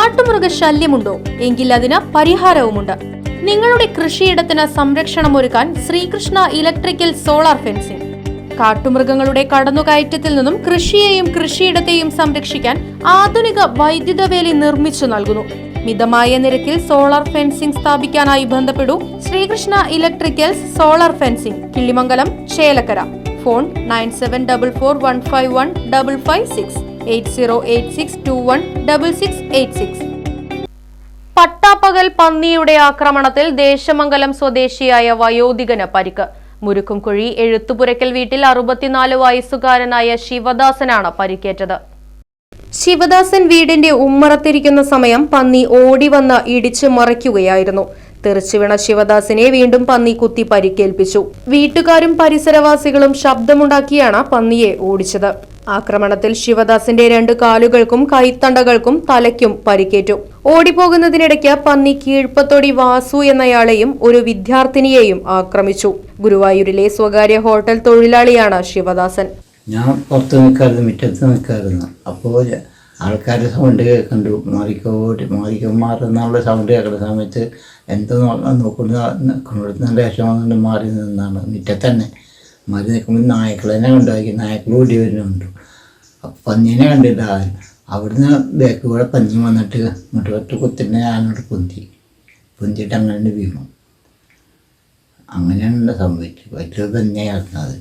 കാട്ടുമൃഗശല്യമുണ്ടോ? എങ്കിൽ അതിന് പരിഹാരവുമുണ്ട്. നിങ്ങളുടെ കൃഷിയിടത്തിന് സംരക്ഷണമൊരുക്കാൻ ശ്രീകൃഷ്ണ ഇലക്ട്രിക്കൽ സോളാർ ഫെൻസിംഗ്. കാട്ടുമൃഗങ്ങളുടെ കടന്നുകയറ്റത്തിൽ നിന്നും കൃഷിയെയും കൃഷിയിടത്തെയും സംരക്ഷിക്കാൻ ആധുനിക വൈദ്യുത വേലി നിർമ്മിച്ചു നൽകുന്നു. മിതമായ നിരക്കിൽ സോളാർ ഫെൻസിംഗ് സ്ഥാപിക്കാനായി ബന്ധപ്പെടൂ. Sreekrishna electricals solar fencing, Killimangalam, Chelakkara. Phone 9744151556 8086216686. പട്ടാപ്പകൽ പന്നിയുടെ ആക്രമണത്തിൽ ദേശമംഗലം സ്വദേശിയായ വയോധികന് പരിക്ക്. മുരുക്കുംകുഴി എഴുത്തുപുരയ്ക്കൽ വീട്ടിൽ 64 വയസ്സുകാരനായ ശിവദാസനാണ് പരിക്കേറ്റത്. ശിവദാസൻ വീടിന്റെ ഉമ്മറത്തിരിക്കുന്ന സമയം പന്നി ഓടിവന്ന് ഇടിച്ചു മറിക്കുകയായിരുന്നു. തെറിച്ചുവീണ ശിവദാസിനെ വീണ്ടും പന്നി കുത്തി പരിക്കേൽപ്പിച്ചു. വീട്ടുകാരും പരിസരവാസികളും ശബ്ദമുണ്ടാക്കിയാണ് പന്നിയെ ഓടിച്ചത്. ആക്രമണത്തിൽ ശിവദാസിന്റെ 2 കാലുകൾക്കും കൈത്തണ്ടകൾക്കും തലയ്ക്കും പരിക്കേറ്റു. ഓടിപ്പോകുന്നതിനിടയ്ക്ക് പന്നി കീഴ്പത്തൊടി വാസു എന്നയാളെയും ഒരു വിദ്യാർത്ഥിനിയെയും ആക്രമിച്ചു. ഗുരുവായൂരിലെ സ്വകാര്യ ഹോട്ടൽ തൊഴിലാളിയാണ് ശിവദാസൻ. ഞാൻ പുറത്ത് നിൽക്കാറുണ്ട്, മുറ്റത്ത് നിൽക്കാറുണ്ട്. അപ്പോൾ ആൾക്കാരുടെ സൗണ്ട് കേൾക്കണ്ടു, മാറുന്നുള്ള സൗണ്ട് കേൾക്കുന്ന സമയത്ത് എന്തോ നോക്കുന്ന ശേഷം വന്നിട്ട് മാറി നിന്നാണ്. മുറ്റത്ത് തന്നെ മാറി നിൽക്കുമ്പോൾ നായ്ക്കളെന്നെ കണ്ടാക്കി, നായ്ക്കൾ ഓടി വരുന്നുണ്ട്. അപ്പം പന്നീനെ കണ്ടില്ല. അവിടുന്ന് ബാക്ക് കൂടെ പന്നി വന്നിട്ട് മുട്ട കുത്തിട്ട് ഞാനോട് പൊന്തിയിട്ട് അങ്ങനെ വീണു. അങ്ങനെയാണല്ലോ സംഭവിച്ചത്. വലിയ പന്നിയായിരുന്നത്.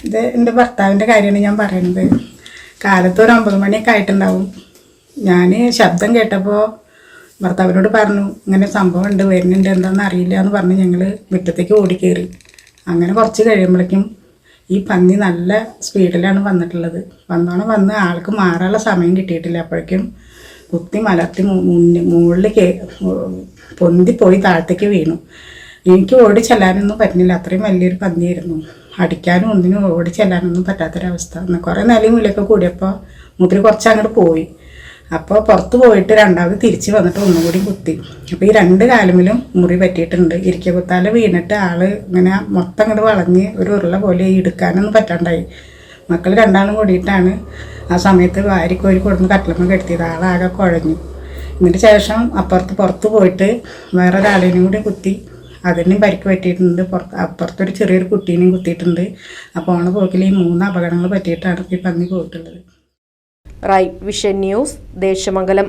ഇത് എൻ്റെ ഭർത്താവിൻ്റെ കാര്യമാണ് ഞാൻ പറയുന്നത്. കാലത്ത് ഒരു 9 മണിയൊക്കെ ആയിട്ടുണ്ടാവും. ഞാൻ ശബ്ദം കേട്ടപ്പോൾ ഭർത്താവിനോട് പറഞ്ഞു, ഇങ്ങനെ സംഭവം ഉണ്ട്, വരുന്നുണ്ട്, എന്താണെന്ന് അറിയില്ല എന്ന് പറഞ്ഞ് ഞങ്ങൾ മുറ്റത്തേക്ക് ഓടിക്കയറി. അങ്ങനെ കുറച്ച് കഴിയുമ്പോഴേക്കും ഈ പന്നി നല്ല സ്പീഡിലാണ് വന്നിട്ടുള്ളത്. വന്ന് ആൾക്ക് മാറാനുള്ള സമയം കിട്ടിയിട്ടില്ല. അപ്പോഴേക്കും കുത്തി മലർത്തി മുകളിൽ പൊന്തിപ്പോയി താഴത്തേക്ക് വീണു. എനിക്ക് ഓടി ചെല്ലാനൊന്നും പറ്റുന്നില്ല. അത്രയും വലിയൊരു പന്നിയായിരുന്നു. അടിക്കാനും ഒന്നിനും ഓടി ചെല്ലാനൊന്നും പറ്റാത്തൊരവസ്ഥ. കുറേ നിലയും വിലയൊക്കെ കൂടിയപ്പോൾ മുതിരി കുറച്ച് അങ്ങോട്ട് പോയി. അപ്പോൾ പുറത്ത് പോയിട്ട് രണ്ടാമത് തിരിച്ച് വന്നിട്ട് ഒന്നുകൂടി കുത്തി. അപ്പോൾ ഈ 2 കാലുമിലും മുറി പറ്റിയിട്ടുണ്ട്. ഇരിക്ക കുത്താല വീണിട്ട് ആള് ഇങ്ങനെ മൊത്തം അങ്ങോട്ട് വളഞ്ഞ് ഒരു ഉരുള പോലെ എടുക്കാനൊന്നും പറ്റാണ്ടായി. മക്കൾ 2 കൂടിയിട്ടാണ് ആ സമയത്ത് വാരിക്കോരി കൊടുന്ന് കട്ടിലമ്മ കെടുത്തിയത്. ആളാകെ കുഴഞ്ഞു. ഇതിന് ശേഷം പുറത്ത് പോയിട്ട് വേറൊരാളേനും കൂടി കുത്തി. അതിനും പരിക്ക് പറ്റിയിട്ടുണ്ട്. അപ്പുറത്തൊരു ചെറിയൊരു കുട്ടീനെയും കുത്തിയിട്ടുണ്ട്. അപ്പോൾ ഓണ പോക്കിൽ ഈ 3 അപകടങ്ങൾ പറ്റിയിട്ടാണ് ഈ പന്നി പോയിട്ടുള്ളത്. Right vision news, Desamangalam.